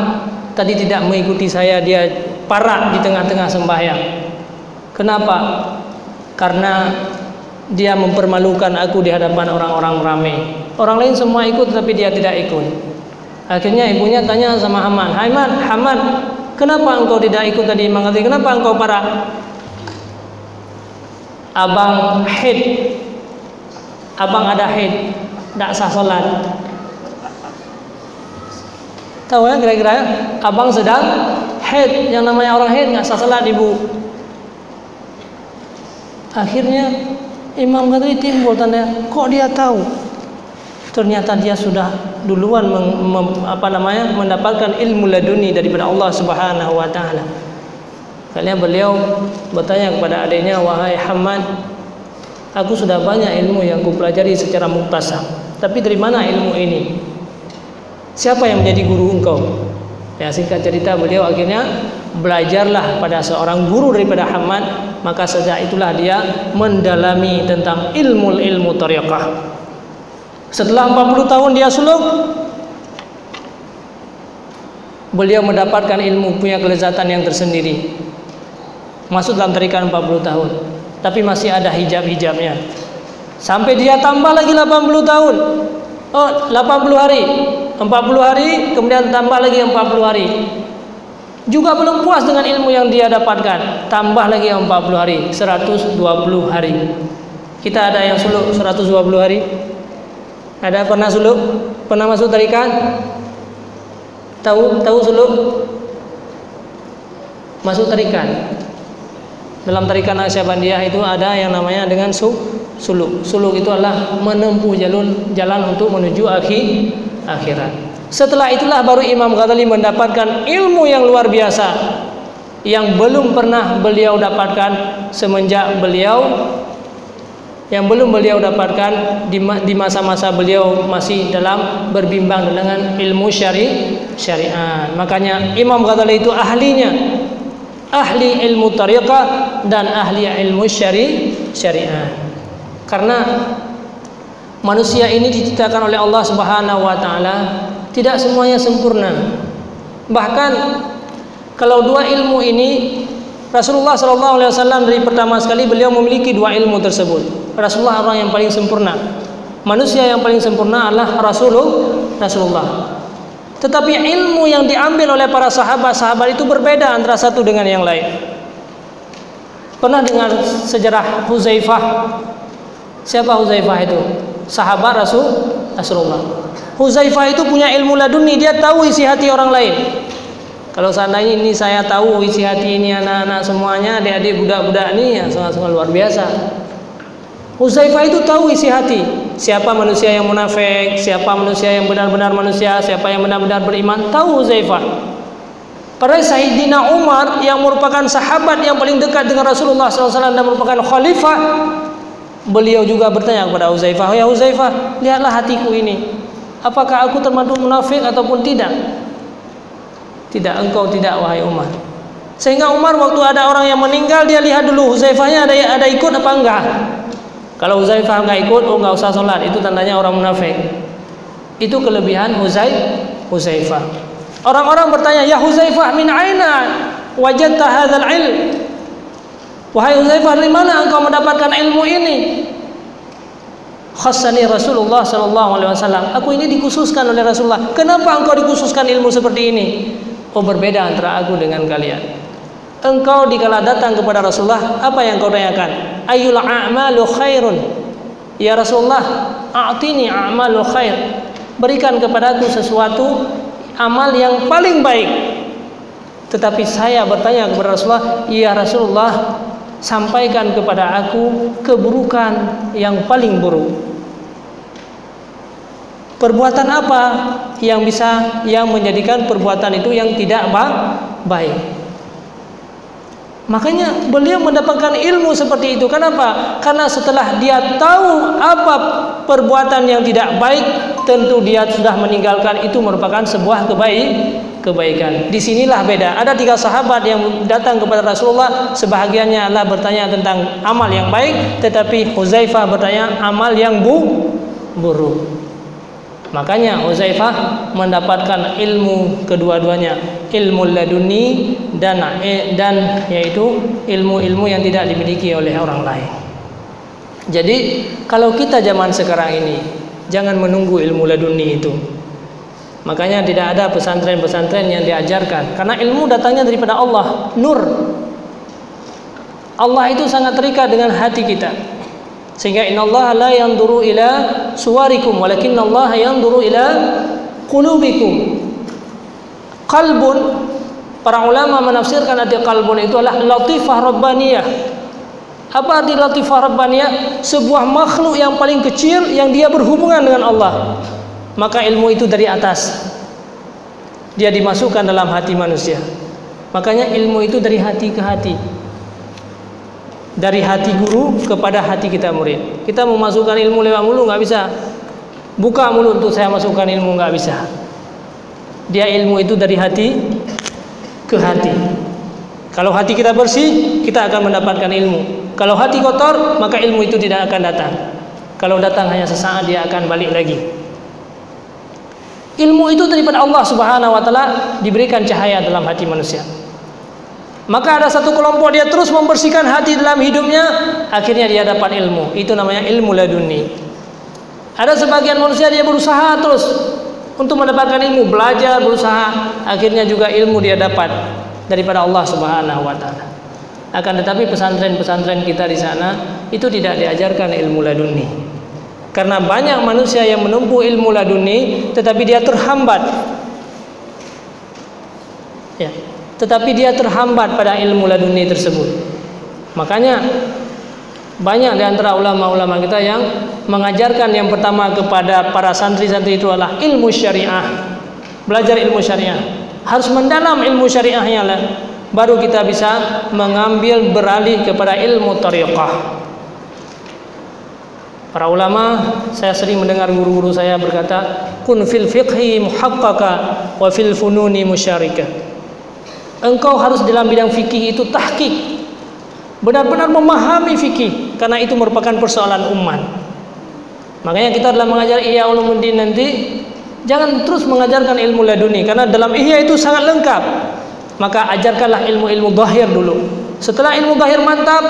tadi tidak mengikuti saya, dia parak di tengah-tengah sembahyang. Kenapa? Karena dia mempermalukan aku di hadapan orang-orang ramai. Orang lain semua ikut tapi dia tidak ikut. Akhirnya ibunya tanya sama Hamad, Hamad, kenapa engkau tidak ikut tadi Imam Ghazali? Kenapa engkau parak? Abang haid. Abang ada haid, tidak sah salat. Tahu ya kira-kira? Abang sedang haid, yang namanya orang haid nggak sah salat ibu. Akhirnya Imam Ghazali timbul tanda, kok dia tahu? Ternyata dia sudah duluan mendapatkan ilmu laduni daripada Allah Subhanahu wa taala. Kalian beliau bertanya kepada adiknya, wahai Hamad, aku sudah banyak ilmu yang kupelajari secara muktasar, tapi dari mana ilmu ini? Siapa yang menjadi guru engkau? Ya, singkat cerita beliau akhirnya belajarlah pada seorang guru daripada Hamad. Maka sejak itulah dia mendalami tentang ilmu thariqah. Setelah 40 tahun dia suluk, beliau mendapatkan ilmu, punya kelezatan yang tersendiri. Masuk dalam tarikat 40 tahun, tapi masih ada hijab-hijabnya. Sampai dia tambah lagi 80 tahun. Oh, 80 hari, 40 hari, kemudian tambah lagi 40 hari. Juga belum puas dengan ilmu yang dia dapatkan, tambah lagi 40 hari, 120 hari. Kita ada yang suluk 120 hari? Ada pernah suluk? Pernah masuk tarikat? Tahu suluk? Masuk tarikat. Dalam tarikat Naqsyabandiyah itu ada yang namanya dengan suluk. Suluk itu adalah menempuh jalan untuk menuju akhirat. Setelah itulah baru Imam Ghazali mendapatkan ilmu yang luar biasa yang belum pernah beliau dapatkan semenjak yang belum beliau dapatkan di masa-masa beliau masih dalam berbimbang dengan ilmu syariat. Makanya Imam Ghazali itu ahli ilmu thariqah dan ahli ilmu syariat. Karena manusia ini diciptakan oleh Allah Subhanahu wa taala tidak semuanya sempurna. Bahkan kalau dua ilmu ini, Rasulullah SAW dari pertama sekali beliau memiliki dua ilmu tersebut. Rasulullah orang yang paling sempurna. Manusia yang paling sempurna adalah Rasulullah. Tetapi ilmu yang diambil oleh para sahabat itu berbeda antara satu dengan yang lain. Pernah dengar sejarah Huzaifah? Siapa Huzaifah itu? Sahabat Rasulullah. Huzaifah itu punya ilmu laduni, dia tahu isi hati orang lain. Kalau seandainya ini saya tahu isi hati ini anak-anak semuanya, adik-adik, budak-budak ini, ya sangat-sangat luar biasa. Huzaifah itu tahu isi hati. Siapa manusia yang munafik, siapa manusia yang benar-benar manusia, siapa yang benar-benar beriman, tahu Huzaifah. Padahal Sayyidina Umar yang merupakan sahabat yang paling dekat dengan Rasulullah SAW dan merupakan khalifah, beliau juga bertanya kepada Huzaifah, "Ya Huzaifah, lihatlah hatiku ini. Apakah aku termasuk munafik ataupun tidak?" "Tidak, engkau tidak, wahai Umar." Sehingga Umar waktu ada orang yang meninggal, dia lihat dulu Huzaifahnya ada ikut apa enggak. Kalau Huzaifah enggak ikut, oh enggak usah sholat, itu tandanya orang munafik. Itu kelebihan Huzaifah. Orang-orang bertanya, "Ya Huzaifah, min aina wajadta hadzal ilm?" Wahai Huzaifah, dari mana engkau mendapatkan ilmu ini? Khassani Rasulullah sallallahu alaihi wasallam. Aku ini dikhususkan oleh Rasulullah. Kenapa engkau dikhususkan ilmu seperti ini? Oh, berbeda antara aku dengan kalian. Engkau dikala datang kepada Rasulullah, apa yang kau tanyakan? Ayyul a'malu khairun? Ya Rasulullah, a'tini a'malu khair. Berikan kepadaku sesuatu amal yang paling baik. Tetapi saya bertanya kepada Rasulullah, ya Rasulullah, sampaikan kepada aku keburukan yang paling buruk. Perbuatan apa yang menjadikan perbuatan itu yang tidak baik? Makanya beliau mendapatkan ilmu seperti itu. Kenapa? Karena setelah dia tahu apa perbuatan yang tidak baik, tentu dia sudah meninggalkan itu merupakan sebuah kebaikan. Disinilah beda. Ada 3 sahabat yang datang kepada Rasulullah, sebahagiannya adalah bertanya tentang amal yang baik, tetapi Huzaifah bertanya amal yang buruk. Makanya Huzaifah mendapatkan ilmu kedua-duanya, ilmu laduni dan yaitu ilmu-ilmu yang tidak dimiliki oleh orang lain. Jadi kalau kita zaman sekarang ini jangan menunggu ilmu laduni itu. Makanya tidak ada pesantren-pesantren yang diajarkan, karena ilmu datangnya daripada Allah, nur. Allah itu sangat terikat dengan hati kita. Sehingga innallaha la yanzuru ila suwarikum walakinnallaha yanzuru ila qulubikum. Qalbun, para ulama menafsirkan arti qalbun itu adalah latifah rabbaniyah. Apa arti latifah rabbaniyah? Sebuah makhluk yang paling kecil yang dia berhubungan dengan Allah. Maka ilmu itu dari atas, dia dimasukkan dalam hati manusia. Makanya ilmu itu dari hati ke hati, dari hati guru kepada hati kita murid. Kita mau masukkan ilmu lewat mulut nggak bisa. Buka mulut untuk saya masukkan ilmu, nggak bisa. Dia ilmu itu dari hati ke hati. Kalau hati kita bersih, kita akan mendapatkan ilmu. Kalau hati kotor, maka ilmu itu tidak akan datang. Kalau datang hanya sesaat, dia akan balik lagi. Ilmu itu daripada Allah Subhanahu wa taala, diberikan cahaya dalam hati manusia. Maka ada satu kelompok dia terus membersihkan hati dalam hidupnya, akhirnya dia dapat ilmu. Itu namanya ilmu laduni. Ada sebagian manusia dia berusaha terus untuk mendapatkan ilmu, belajar, berusaha, akhirnya juga ilmu dia dapat daripada Allah Subhanahu wa taala. Akan tetapi pesantren-pesantren kita di sana itu tidak diajarkan ilmu laduni. Karena banyak manusia yang menempuh ilmu laduni tetapi dia terhambat. Ya. Tetapi dia terhambat pada ilmu laduni tersebut. Makanya banyak di antara ulama-ulama kita yang mengajarkan yang pertama kepada para santri-santri itu adalah ilmu syariah. Belajar ilmu syariah. Harus mendalam ilmu syariahnya lah, baru kita bisa mengambil beralih kepada ilmu tariqah. Para ulama, saya sering mendengar guru-guru saya berkata, kun fil fiqhi muhaqqaqa wa fil fununi musyarika. Engkau harus dalam bidang fikih itu tahqiq, benar-benar memahami fikih, karena itu merupakan persoalan umat. Makanya kita dalam mengajar Ihya Ulumuddin nanti jangan terus mengajarkan ilmu laduni, karena dalam Ihya itu sangat lengkap. Maka ajarkanlah ilmu-ilmu zahir dulu. Setelah ilmu zahir mantap,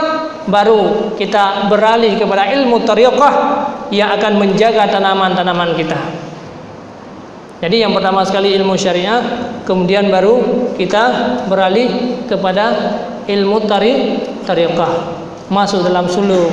baru kita beralih kepada ilmu tariqah yang akan menjaga tanaman-tanaman kita. Jadi yang pertama sekali ilmu syariah, kemudian baru kita beralih kepada ilmu tariqah. Masuk dalam suluk,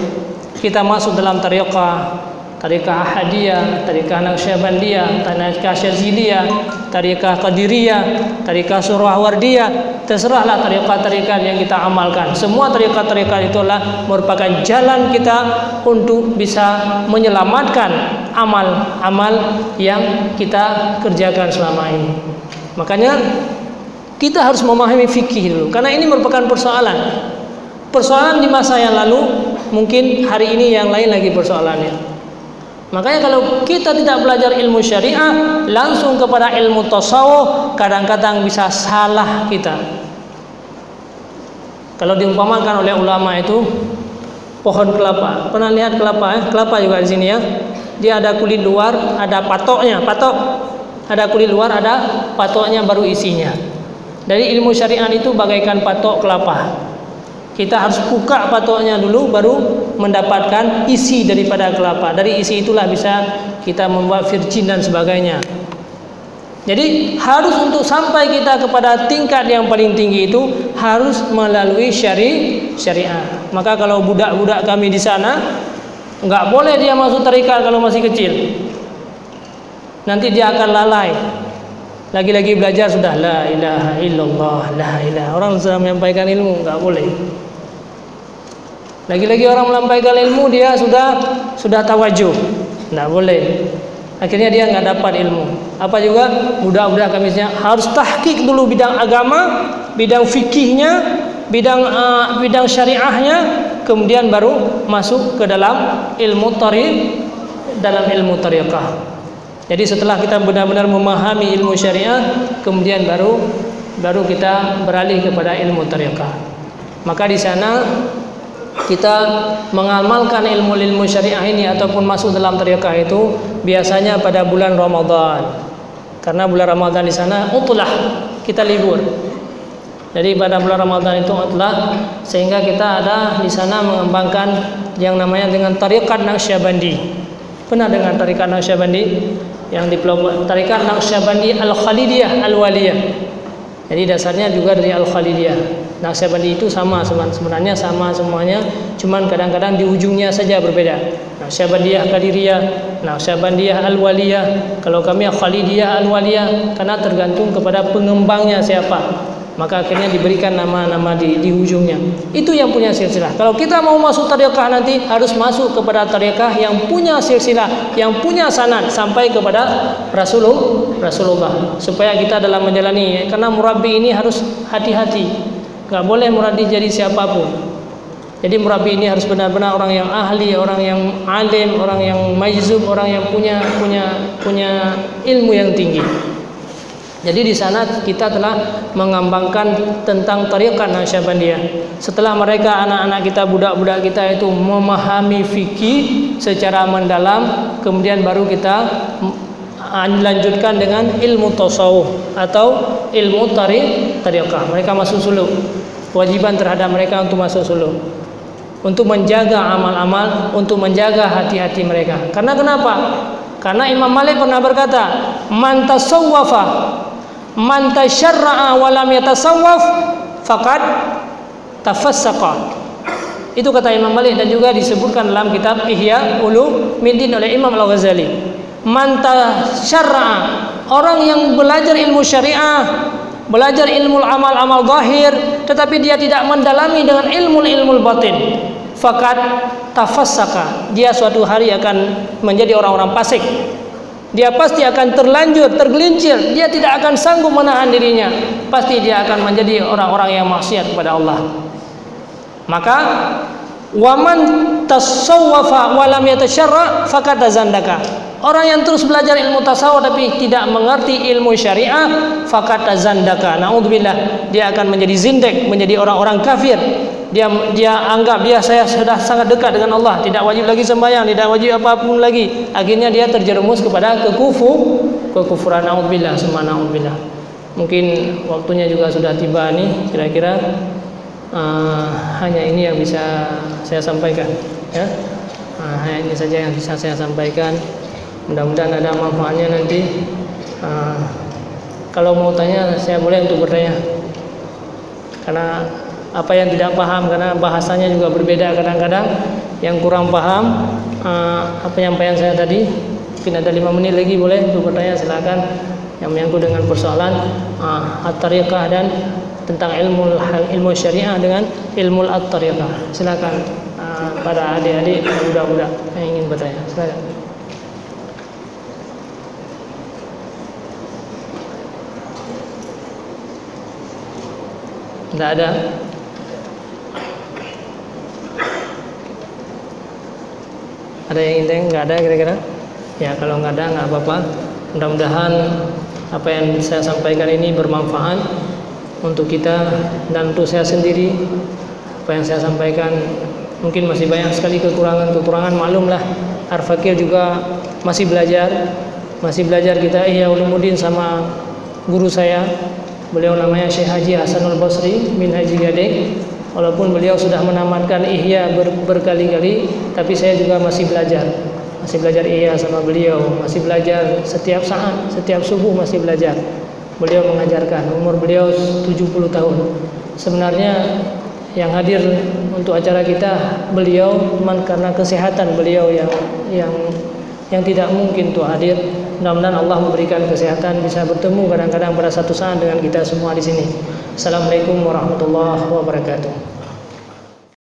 kita masuk dalam tariqah Ahadiyah, tariqah Naqsyabandiyah, tariqah Syadziliyah, tariqah Qadiriyah, tariqah Suhrahwardiyah. Terserahlah tariqah-tariqah yang kita amalkan. Semua tariqah-tariqah itulah merupakan jalan kita untuk bisa menyelamatkan amal-amal yang kita kerjakan selama ini. Makanya kita harus memahami fikih dulu, karena ini merupakan persoalan di masa yang lalu, mungkin hari ini yang lain lagi persoalannya. Makanya kalau kita tidak belajar ilmu syariah, langsung kepada ilmu tasawuf, kadang-kadang bisa salah kita. Kalau diumpamakan oleh ulama itu pohon kelapa. Pernah lihat kelapa? Kelapa juga di sini ya. Dia ada kulit luar, ada patoknya, Ada kulit luar, ada patoknya, baru isinya. Dari ilmu syariah itu bagaikan patok kelapa. Kita harus buka patoknya dulu, baru mendapatkan isi daripada kelapa. Dari isi itulah bisa kita membuat virgin dan sebagainya. Jadi harus untuk sampai kita kepada tingkat yang paling tinggi itu harus melalui syariah. Maka kalau budak-budak kami di sana, nggak boleh dia masuk tarekat kalau masih kecil. Nanti dia akan lalai. Lagi-lagi belajar sudah la ilaha illallah, la ilaha. Orang sudah menyampaikan ilmu, nggak boleh. Lagi-lagi orang menyampaikan ilmu, dia sudah tawajuh, nggak boleh. Akhirnya dia nggak dapat ilmu. Apa juga budak-budak kami harus tahqiq dulu bidang agama, bidang fikihnya, bidang syariahnya, kemudian baru masuk ke dalam ilmu tariqah. Jadi setelah kita benar-benar memahami ilmu syariah, kemudian baru kita beralih kepada ilmu tariqah. Maka di sana kita mengamalkan ilmu syariah ini ataupun masuk dalam tariqah itu biasanya pada bulan Ramadan. Karena bulan Ramadan di sana utlah, kita libur. Jadi pada bulan Ramadan itu utlah, sehingga kita ada di sana mengembangkan yang namanya dengan tariqat Naqsyabandi. Pernah dengan tariqat Naqsyabandi? Yang di tariqat Naqsyabandi Al-Khalidiyah Al-Waliyah. Jadi dasarnya juga dari Al-Khalidiyah. Naqsyabandi itu sama, sebenarnya sama semuanya, cuman kadang-kadang di ujungnya saja berbeda. Naqsyabandiyah Qadiriyah, Naqsyabandiyah Al-Waliyah. Kalau kami Khalidiyah Al-Waliyah, karena tergantung kepada pengembangnya siapa. Maka akhirnya diberikan nama-nama di ujungnya. Itu yang punya silsilah. Kalau kita mau masuk tariqah nanti harus masuk kepada tariqah yang punya silsilah, yang punya sanad sampai kepada Rasulullah. Supaya kita dalam menjalani, karena murabbi ini harus hati-hati. Gak boleh murabbi jadi siapapun. Jadi murabbi ini harus benar-benar orang yang ahli, orang yang alim, orang yang majzub, orang yang punya ilmu yang tinggi. Jadi di sana kita telah mengembangkan tentang tariqat Naqsyabandiyah. Setelah mereka, anak-anak kita, budak-budak kita itu memahami fikih secara mendalam, kemudian baru kita lanjutkan dengan ilmu tasawuf atau ilmu tariqah. Mereka masuk suluk. Kewajiban terhadap mereka untuk masuk suluk, untuk menjaga amal-amal, untuk menjaga hati-hati mereka. Karena kenapa? Karena Imam Malik pernah berkata, man tasawwafa man tasyarra'a wa lam yatasawwaf faqad tafassaqa. Itu kata Imam Malik, dan juga disebutkan dalam kitab Ihya Ulumuddin oleh Imam Al-Ghazali. Man tasyarra'a, orang yang belajar ilmu syariah, belajar ilmu amal-amal zahir, tetapi dia tidak mendalami dengan ilmu batin, faqad tafassaqa, dia suatu hari akan menjadi orang-orang fasik. Dia pasti akan tergelincir, dia tidak akan sanggup menahan dirinya, pasti dia akan menjadi orang-orang yang maksiat kepada Allah. Maka waman tasawwafa wa lam yatasyarra faqad tazandaka, orang yang terus belajar ilmu tasawuf tapi tidak mengerti ilmu syariah, faqad tazandaka, naudzubillah, dia akan menjadi zindik, menjadi orang-orang kafir. Dia anggap saya sudah sangat dekat dengan Allah, tidak wajib lagi sembahyang, tidak wajib apapun lagi. Akhirnya dia terjerumus kepada kekufuran. Naudzubillah, summa naudzubillah. Mungkin waktunya juga sudah tiba nih, kira-kira hanya ini yang bisa saya sampaikan, ya. Hanya ini saja yang bisa saya sampaikan. Mudah-mudahan ada manfaatnya nanti. Kalau mau tanya saya boleh untuk bertanya, karena apa yang tidak paham, karena bahasanya juga berbeda kadang-kadang, yang kurang paham penyampaian saya tadi, mungkin ada 5 menit lagi boleh untuk bertanya, silakan, yang menyangkut dengan persoalan at-tariqah dan tentang ilmu syariah dengan ilmu at-tariqah. Silakan pada adik-adik, budak-budak yang ingin bertanya, silakan. Tidak ada. Ada yang ingin? Nggak ada kira-kira? Ya, kalau nggak ada nggak apa-apa. Mudah-mudahan apa yang saya sampaikan ini bermanfaat untuk kita dan untuk saya sendiri. Apa yang saya sampaikan mungkin masih banyak sekali kekurangan, maklumlah. Ar-Fakir juga masih belajar kita Ihya Ulumuddin sama guru saya. Beliau namanya Syekh Haji Hasanul Basri bin Haji Gading. Walaupun beliau sudah menamatkan Ihya berkali-kali, tapi saya juga masih belajar Ihya sama beliau, masih belajar setiap saat, setiap subuh masih belajar. Beliau mengajarkan, umur beliau 70 tahun. Sebenarnya yang hadir untuk acara kita beliau, cuman karena kesehatan beliau yang tidak mungkin tuh hadir. Mudah-mudahan Allah memberikan kesehatan, bisa bertemu kadang-kadang pada satu saat dengan kita semua di sini. Assalamualaikum warahmatullahi wabarakatuh.